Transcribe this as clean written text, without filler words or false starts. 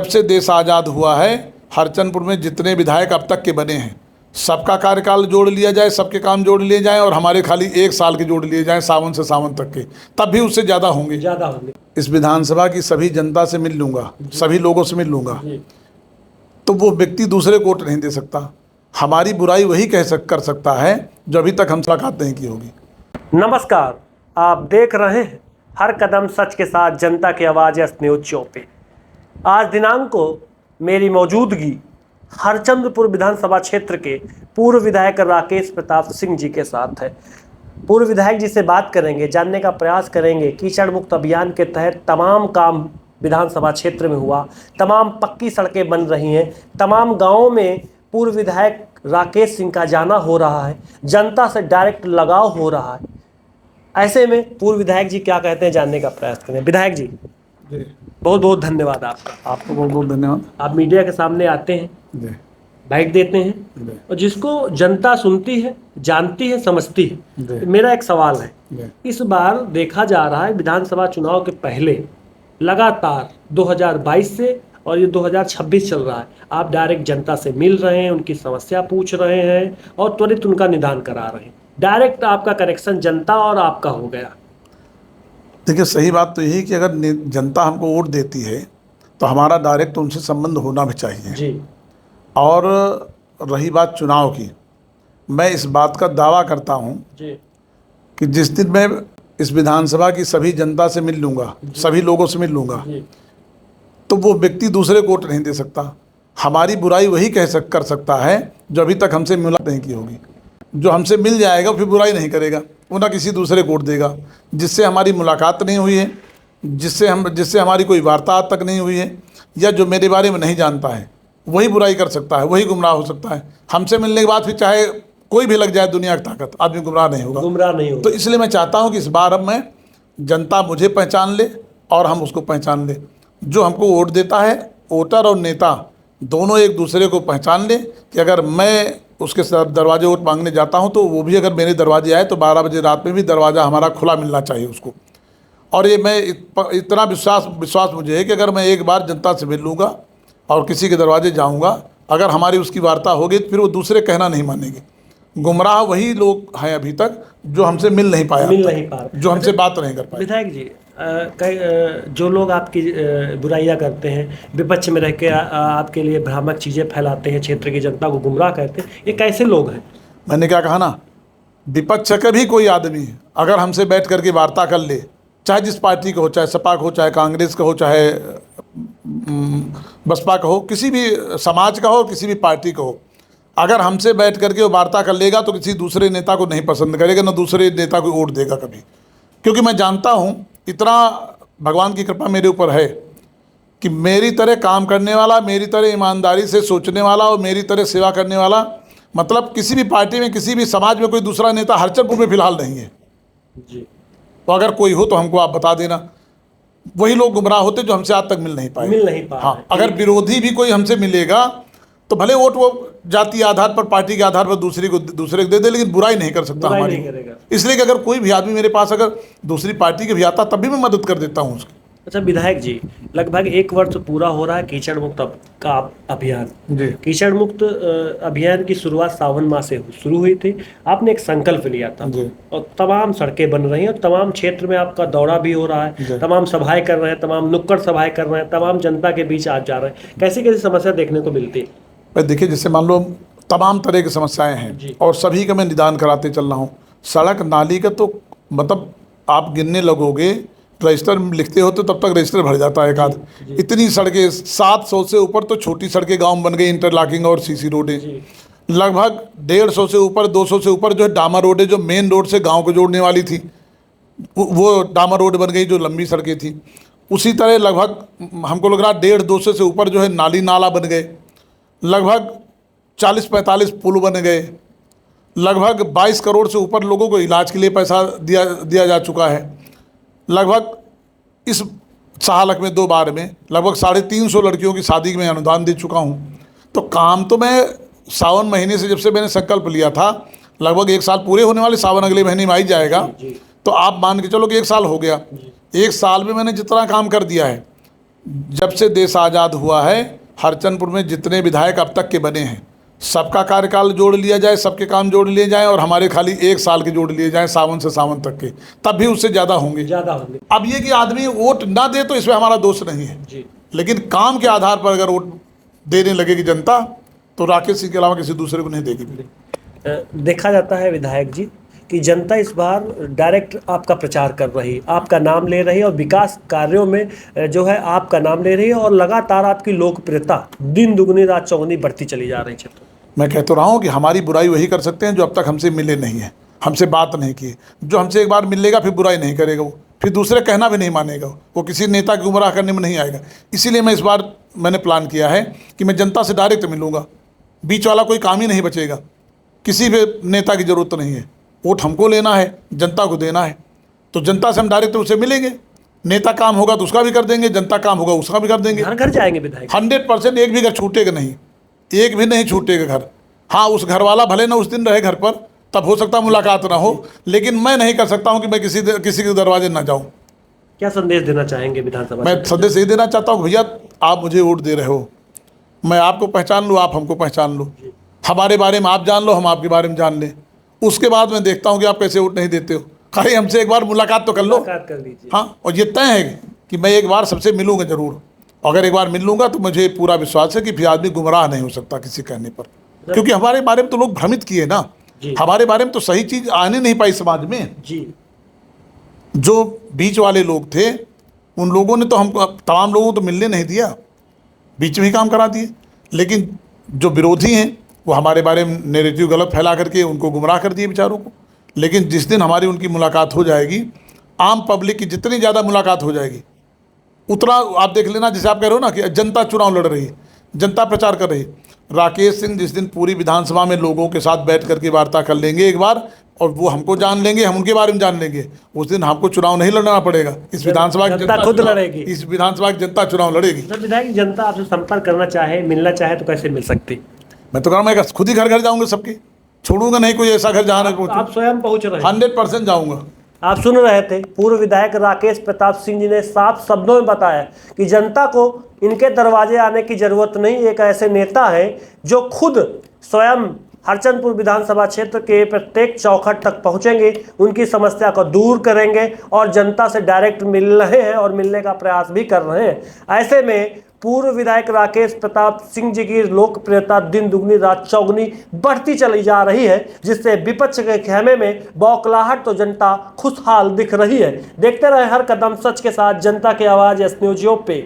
से देश आज़ाद हुआ है, हरचंदपुर में जितने विधायक अब तक के बने हैं सबका कार्यकाल जोड़ लिया जाए, सबके काम जोड़ लिए जाएं और हमारे खाली 1 साल के जोड़ लिए जाएं, सावन से सावन तक के, तब भी उससे ज़्यादा होंगे। इस विधानसभा की सभी जनता से मिल लूँगा, सभी लोगों से मिल लूँगा, तो वो व्यक्ति दूसरे को वोट नहीं दे सकता। हमारी बुराई वही कर सकता है जो अभी तक हमसे मुलाकात नहीं की होगी। नमस्कार, आप देख रहे हैं हर कदम सच के साथ जनता की आवाज़ एस न्यूज़ शो पे। आज दिनांक को मेरी मौजूदगी हरचंदपुर विधानसभा क्षेत्र के पूर्व विधायक राकेश प्रताप सिंह जी के साथ है। पूर्व विधायक जी से बात करेंगे, जानने का प्रयास करेंगे कीचड़ मुक्त अभियान के तहत तमाम काम विधानसभा क्षेत्र में हुआ, तमाम पक्की सड़कें बन रही हैं, तमाम गाँवों में पूर्व विधायक राकेश सिंह का जाना हो रहा है, जनता से डायरेक्ट लगाव हो रहा है। ऐसे में पूर्व विधायक जी क्या कहते हैं जानने का प्रयास करें। विधायक जी बहुत बहुत धन्यवाद आपका। आपको बहुत बहुत धन्यवाद। आप मीडिया के सामने आते हैं, बाइट देते हैं और जिसको जनता सुनती है, जानती है, समझती है। मेरा एक सवाल है, इस बार देखा जा रहा है विधानसभा चुनाव के पहले लगातार 2022 से और ये 2026 चल रहा है, आप डायरेक्ट जनता से मिल रहे हैं, उनकी समस्या पूछ रहे हैं और त्वरित उनका निदान करा रहे हैं। डायरेक्ट आपका कनेक्शन जनता और आपका हो गया। देखिए, सही बात तो यही कि अगर जनता हमको वोट देती है तो हमारा डायरेक्ट उनसे संबंध होना भी चाहिए जी। और रही बात चुनाव की, मैं इस बात का दावा करता हूं कि जिस दिन मैं इस विधानसभा की सभी जनता से मिल लूँगा, सभी लोगों से मिल लूँगा, तो वो व्यक्ति दूसरे को वोट नहीं दे सकता। हमारी बुराई वही कर सकता है जो अभी तक हमसे मुलाकात नहीं की होगी। जो हमसे मिल जाएगा फिर बुराई नहीं करेगा, वो ना किसी दूसरे को वोट देगा। जिससे हमारी मुलाकात नहीं हुई है, जिससे हमारी कोई वार्ता आज तक नहीं हुई है, या जो मेरे बारे में नहीं जानता है, वही बुराई कर सकता है, वही गुमराह हो सकता है। हमसे मिलने के बाद फिर चाहे कोई भी लग जाए दुनिया की ताकत, आदमी गुमराह नहीं होगा। तो इसलिए मैं चाहता हूँ कि इस बार अब मैं जनता मुझे पहचान ले और हम उसको पहचान ले। जो हमको वोट देता है, वोटर और नेता दोनों एक दूसरे को पहचान ले कि अगर मैं उसके दरवाजे वोट मांगने जाता हूं तो वो भी अगर मेरे दरवाजे आए तो 12 बजे रात में भी दरवाज़ा हमारा खुला मिलना चाहिए उसको। और ये मैं इतना विश्वास मुझे है कि अगर मैं एक बार जनता से मिल लूँगा और किसी के दरवाजे जाऊँगा, अगर हमारी उसकी वार्ता होगी तो फिर वो दूसरे कहना नहीं मानेंगे। गुमराह वही लोग हैं अभी तक जो हमसे मिल नहीं पा रहे, जो हमसे बात नहीं कर पाए। विधायक जी, जो लोग आपकी बुराइयां करते हैं, विपक्ष में रह के आपके लिए भ्रामक चीज़ें फैलाते हैं, क्षेत्र की जनता को गुमराह करते हैं, ये कैसे लोग हैं? मैंने क्या कहा ना, विपक्ष का भी कोई आदमी अगर हमसे बैठ करके वार्ता कर ले, चाहे जिस पार्टी का हो, चाहे सपा का हो, चाहे कांग्रेस का हो, चाहे बसपा का हो, किसी भी समाज का हो, किसी भी पार्टी का हो, अगर हमसे बैठ करके वो वार्ता कर लेगा तो किसी दूसरे नेता को नहीं पसंद करेगा, ना दूसरे नेता को वोट देगा कभी। क्योंकि मैं जानता हूँ, इतना भगवान की कृपा मेरे ऊपर है कि मेरी तरह काम करने वाला, मेरी तरह ईमानदारी से सोचने वाला और मेरी तरह सेवा करने वाला, मतलब किसी भी पार्टी में, किसी भी समाज में कोई दूसरा नेता हरचंदपुर में फिलहाल नहीं है जी। तो अगर कोई हो तो हमको आप बता देना। वही लोग गुमराह होते जो हमसे आज तक मिल नहीं पाए। हाँ, अगर विरोधी भी कोई हमसे मिलेगा तो भले वोट वो जाति आधार पर, पार्टी के आधार पर दूसरे को दे दे, लेकिन बुराई नहीं कर सकता हमारी। इसलिए कि अगर कोई भी आदमी मेरे पास अगर दूसरी पार्टी के भी आता तब भी मैं मदद कर देता हूँ उसकी। अच्छा विधायक जी, लगभग 1 वर्ष पूरा हो रहा है कीचड़ मुक्त का अभियान। कीचड़ मुक्त अभियान की शुरुआत सावन माह से शुरू हुई थी। आपने एक संकल्प लिया था और तमाम सड़कें बन रही हैं और तमाम क्षेत्र में आपका दौरा भी हो रहा है, तमाम सभाएं कर रहे हैं, तमाम नुक्कड़ सभाएं कर रहे हैं, तमाम जनता के बीच आप जा रहे हैं। कैसी कैसी समस्या देखने को मिलती है? देखिए, जैसे मान लो तमाम तरह की समस्याएं हैं और सभी का मैं निदान कराते चल रहा हूँ। सड़क नाली का तो मतलब आप गिनने लगोगे, रजिस्टर लिखते हो तो तब तक रजिस्टर भर जाता है एक आध। इतनी सड़कें, 700 से ऊपर तो छोटी सड़कें गांव में बन गई, इंटरलॉकिंग और सीसी रोडें। लगभग 150 से ऊपर, 200 से ऊपर जो है डामर रोड है, जो मेन रोड से गांव को जोड़ने वाली थी वो डामर रोड बन गई, जो लंबी सड़कें थी। उसी तरह लगभग हमको लग रहा 150-200 से ऊपर जो है नाली नाला बन गए। लगभग 40-45 पुल बन गए। लगभग 22 करोड़ से ऊपर लोगों को इलाज के लिए पैसा दिया जा चुका है। लगभग इस साल में 2 बार में लगभग 350 लड़कियों की शादी में अनुदान दे चुका हूँ। तो काम तो मैं सावन महीने से, जब से मैंने संकल्प लिया था, लगभग 1 साल पूरे होने वाले, सावन अगले महीने में आ ही जाएगा। तो आप मान के चलो कि 1 साल हो गया। 1 साल में मैंने जितना काम कर दिया है जब से देश आज़ाद हुआ है, हरचंदपुर में जितने विधायक अब तक के बने हैं, सबका कार्यकाल जोड़ लिया जाए, सबके काम जोड़ लिए जाएं और हमारे खाली 1 साल के जोड़ लिए जाएं, सावन से सावन तक के, तब भी उससे ज़्यादा होंगे। अब ये कि आदमी वोट ना दे तो इसमें हमारा दोष नहीं है जी। लेकिन काम के आधार पर अगर वोट देने लगेगी जनता, तो राकेश सिंह के अलावा किसी दूसरे को नहीं देगी। देखा जाता है विधायक जी कि जनता इस बार डायरेक्ट आपका प्रचार कर रही, आपका नाम ले रही है और विकास कार्यों में जो है आपका नाम ले रही है और लगातार आपकी लोकप्रियता दिन दुगनी रात चौगुनी बढ़ती चली जा रही है। मैं कह तो रहा हूँ कि हमारी बुराई वही कर सकते हैं जो अब तक हमसे मिले नहीं हैं, हमसे बात नहीं की। जो हमसे एक बार मिल लेगा फिर बुराई नहीं करेगा, वो फिर दूसरे कहना भी नहीं मानेगा, वो किसी नेता की गुमराह करने में नहीं आएगा। इसीलिए मैं इस बार मैंने प्लान किया है कि मैं जनता से डायरेक्ट मिलूँगा, बीच वाला कोई काम ही नहीं बचेगा, किसी भी नेता की ज़रूरत नहीं है। वोट हमको लेना है, जनता को देना है, तो जनता से हम डायरेक्ट उससे मिलेंगे। नेता काम होगा तो उसका भी कर देंगे, जनता काम होगा उसका भी कर देंगे। घर घर जाएंगे विधायक 100%, एक भी घर छूटेगा नहीं, एक भी नहीं छूटेगा घर। हाँ, उस घर वाला भले ना उस दिन रहे घर पर, तब हो सकता मुलाकात ना हो, लेकिन मैं नहीं कर सकता हूँ कि मैं किसी के दरवाजे ना जाऊँ। क्या संदेश देना चाहेंगे विधानसभा? मैं संदेश यही देना चाहता हूँ, भैया आप मुझे वोट दे रहे हो, मैं आपको पहचान लूँ, आप हमको पहचान लो, हमारे बारे में आप जान लो, हम आपके बारे में जान लें। उसके बाद मैं देखता हूँ कि आप कैसे वोट नहीं देते हो। खाली हमसे एक बार मुलाकात तो कर लो। कर लीजिए। हाँ, और ये तय है कि मैं एक बार सबसे मिलूंगा जरूर। अगर एक बार मिल लूँगा तो मुझे पूरा विश्वास है कि फिर आदमी गुमराह नहीं हो सकता किसी कहने पर, क्योंकि हमारे बारे में तो लोग भ्रमित किए ना, हमारे बारे में तो सही चीज़ आने नहीं पाई समाज में जी। जो बीच वाले लोग थे उन लोगों ने तो हमको, तमाम लोगों को तो मिलने नहीं दिया, बीच में ही काम करा दिए। लेकिन जो विरोधी हैं वो हमारे बारे में नैरेटिव गलत फैला करके उनको गुमराह कर दिए बेचारों को। लेकिन जिस दिन हमारी उनकी मुलाकात हो जाएगी, आम पब्लिक की जितनी ज़्यादा मुलाकात हो जाएगी उतना आप देख लेना। जैसे आप कह रहे हो ना कि जनता चुनाव लड़ रही है, जनता प्रचार कर रही है। राकेश सिंह जिस दिन पूरी विधानसभा में लोगों के साथ बैठ करके वार्ता कर लेंगे एक बार, और वो हमको जान लेंगे, हम उनके बारे में जान लेंगे, उस दिन हमको चुनाव नहीं लड़ना पड़ेगा। इस विधानसभा की जनता खुद लड़ेगी, इस विधानसभा की जनता चुनाव लड़ेगी। विधायक जनता आपसे संपर्क करना चाहे, मिलना चाहे तो कैसे मिल सकती? मैं तो कह रहा हूँ, मैं खुद ही घर घर जाऊँगा, सबके छोड़ूंगा नहीं कोई ऐसा घर जहाँ ना आप स्वयं पहुँच रहे हैं? 100% जाऊँगा। आप सुन रहे थे, पूर्व विधायक राकेश प्रताप सिंह जी ने साफ शब्दों में बताया कि जनता को इनके दरवाजे आने की जरूरत नहीं, एक ऐसे नेता है जो खुद स्वयं हरचंदपुर विधानसभा क्षेत्र के प्रत्येक चौखट तक पहुंचेंगे, उनकी समस्या को दूर करेंगे और जनता से डायरेक्ट मिल रहे हैं और मिलने का प्रयास भी कर रहे हैं। ऐसे में पूर्व विधायक राकेश प्रताप सिंह जी की लोकप्रियता दिन दुगनी रात चौगुनी बढ़ती चली जा रही है, जिससे विपक्ष के खेमे में बौखलाहट तो जनता खुशहाल दिख रही है। देखते रहे हर कदम सच के साथ, जनता की आवाज़ एस न्यूज़ पे।